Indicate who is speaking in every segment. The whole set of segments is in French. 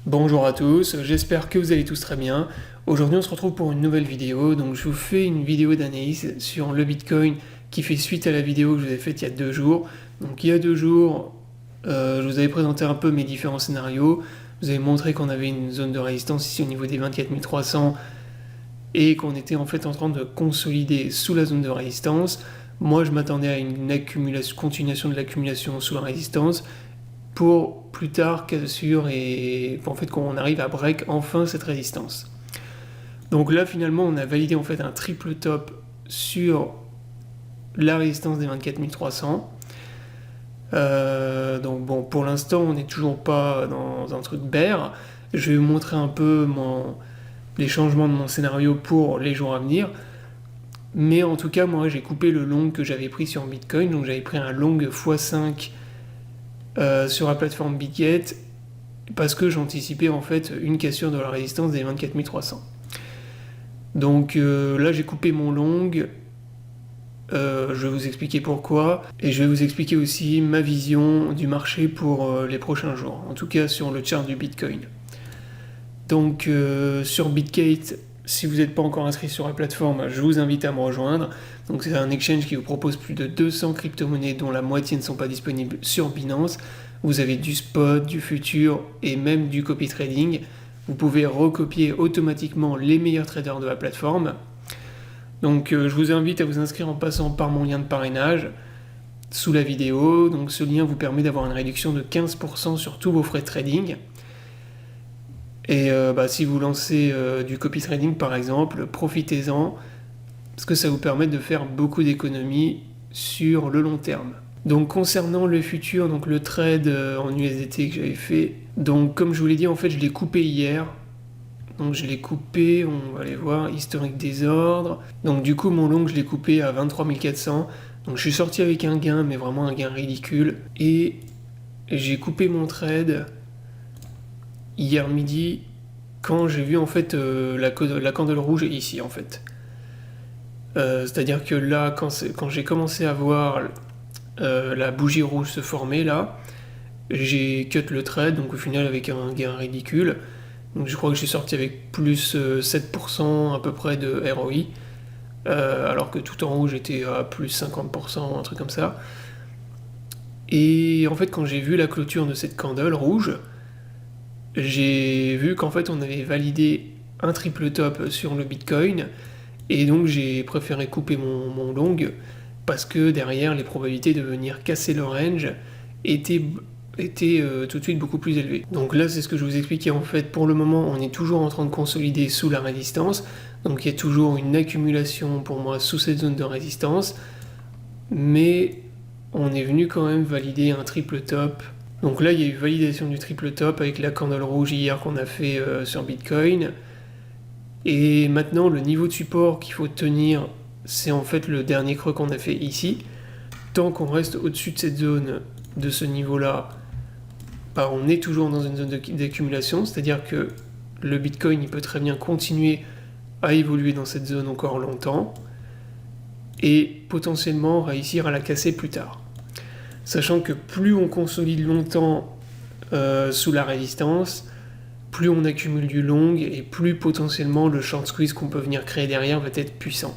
Speaker 1: Bonjour à tous, j'espère que vous allez tous très bien. Aujourd'hui on se retrouve pour une nouvelle vidéo, donc je vous fais une vidéo d'analyse sur le Bitcoin qui fait suite à la vidéo que je vous ai faite il y a 2 jours. Donc il y a 2 jours, je vous avais présenté un peu mes différents scénarios, je vous avais montré qu'on avait une zone de résistance ici au niveau des 24 300 et qu'on était en fait en train de consolider sous la zone de résistance. Moi je m'attendais à une continuation de l'accumulation sous la résistance, pour plus tard qu'assure et en fait qu'on arrive à break enfin cette résistance. Donc là finalement on a validé en fait un triple top sur la résistance des 24 300. Donc bon, pour l'instant on n'est toujours pas dans un truc bear. Je vais vous montrer un peu les changements de mon scénario pour les jours à venir. Mais en tout cas moi j'ai coupé le long que j'avais pris sur Bitcoin, donc j'avais pris un long x5 sur la plateforme Bitget parce que j'anticipais en fait une cassure de la résistance des 24 300. Donc là j'ai coupé mon long, je vais vous expliquer pourquoi, et je vais vous expliquer aussi ma vision du marché pour les prochains jours, en tout cas sur le chart du Bitcoin. Donc sur Bitgate, si vous n'êtes pas encore inscrit sur la plateforme, je vous invite à me rejoindre. Donc c'est un exchange qui vous propose plus de 200 crypto-monnaies dont la moitié ne sont pas disponibles sur Binance. Vous avez du spot, du futur et même du copy trading. Vous pouvez recopier automatiquement les meilleurs traders de la plateforme. Donc je vous invite à vous inscrire en passant par mon lien de parrainage sous la vidéo. Donc ce lien vous permet d'avoir une réduction de 15% sur tous vos frais de trading. Et si vous lancez du copy trading par exemple, profitez-en, parce que ça vous permet de faire beaucoup d'économies sur le long terme. Donc concernant le futur, donc le trade en USDT que j'avais fait, donc comme je vous l'ai dit, en fait je l'ai coupé hier. Donc je l'ai coupé, on va aller voir, historique des ordres. Donc du coup mon long je l'ai coupé à 23 400. Donc je suis sorti avec un gain, mais vraiment un gain ridicule. Et j'ai coupé mon trade hier midi quand j'ai vu en fait la candle rouge ici en fait. C'est-à-dire que là, quand j'ai commencé à voir la bougie rouge se former là, j'ai cut le trade, donc au final avec un gain ridicule. Donc je crois que j'ai sorti avec plus 7% à peu près de ROI, alors que tout en rouge était à plus 50%, un truc comme ça. Et en fait quand j'ai vu la clôture de cette candle rouge, j'ai vu qu'en fait on avait validé un triple top sur le Bitcoin, et donc j'ai préféré couper mon long parce que derrière les probabilités de venir casser le range étaient tout de suite beaucoup plus élevées. Donc là c'est ce que je vous expliquais, en fait pour le moment on est toujours en train de consolider sous la résistance, donc il y a toujours une accumulation pour moi sous cette zone de résistance, mais on est venu quand même valider un triple top. Donc là il y a eu validation du triple top avec la candle rouge hier qu'on a fait sur Bitcoin. Et maintenant, le niveau de support qu'il faut tenir, c'est en fait le dernier creux qu'on a fait ici. Tant qu'on reste au-dessus de cette zone, de ce niveau-là, on est toujours dans une zone d'accumulation, c'est-à-dire que le Bitcoin il peut très bien continuer à évoluer dans cette zone encore longtemps et potentiellement réussir à la casser plus tard. Sachant que plus on consolide longtemps sous la résistance, plus on accumule du long et plus potentiellement le short squeeze qu'on peut venir créer derrière va être puissant.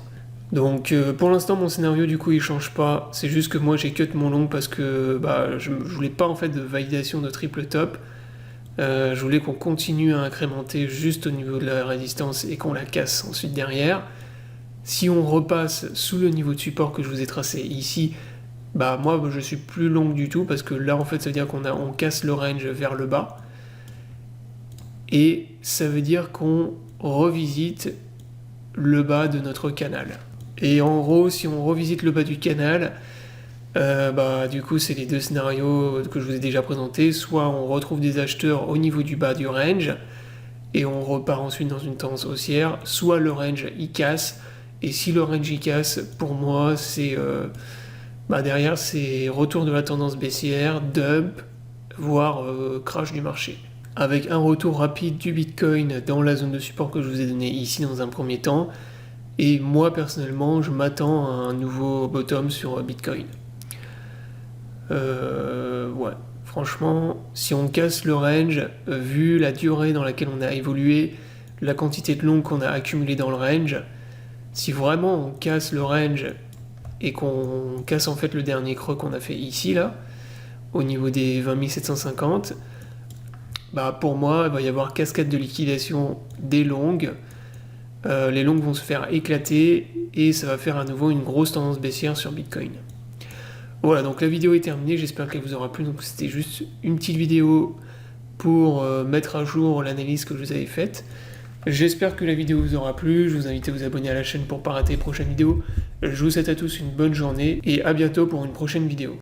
Speaker 1: Donc pour l'instant mon scénario du coup il change pas, c'est juste que moi j'ai cut mon long parce que je voulais pas en fait de validation de triple top, je voulais qu'on continue à incrémenter juste au niveau de la résistance et qu'on la casse ensuite derrière. Si on repasse sous le niveau de support que je vous ai tracé ici, moi je suis plus long du tout parce que là en fait ça veut dire qu'on casse le range vers le bas. Et ça veut dire qu'on revisite le bas de notre canal. Et en gros, si on revisite le bas du canal, du coup, c'est les deux scénarios que je vous ai déjà présentés. Soit on retrouve des acheteurs au niveau du bas du range, et on repart ensuite dans une tendance haussière, soit le range il casse, et si le range il casse, pour moi, c'est derrière, c'est retour de la tendance baissière, dump, voire crash du marché. Avec un retour rapide du Bitcoin dans la zone de support que je vous ai donné ici dans un premier temps. Et moi personnellement, je m'attends à un nouveau bottom sur Bitcoin. Ouais. Franchement, si on casse le range, vu la durée dans laquelle on a évolué, la quantité de longs qu'on a accumulé dans le range, si vraiment on casse le range et qu'on casse en fait le dernier creux qu'on a fait ici là, au niveau des 20 750, bah pour moi il va y avoir cascade de liquidation des longues. Les longues vont se faire éclater et ça va faire à nouveau une grosse tendance baissière sur Bitcoin. Voilà, donc la vidéo est terminée, j'espère qu'elle vous aura plu. Donc c'était juste une petite vidéo pour mettre à jour l'analyse que je vous avais faite. J'espère que la vidéo vous aura plu, je vous invite à vous abonner à la chaîne pour ne pas rater les prochaines vidéos. Je vous souhaite à tous une bonne journée et à bientôt pour une prochaine vidéo.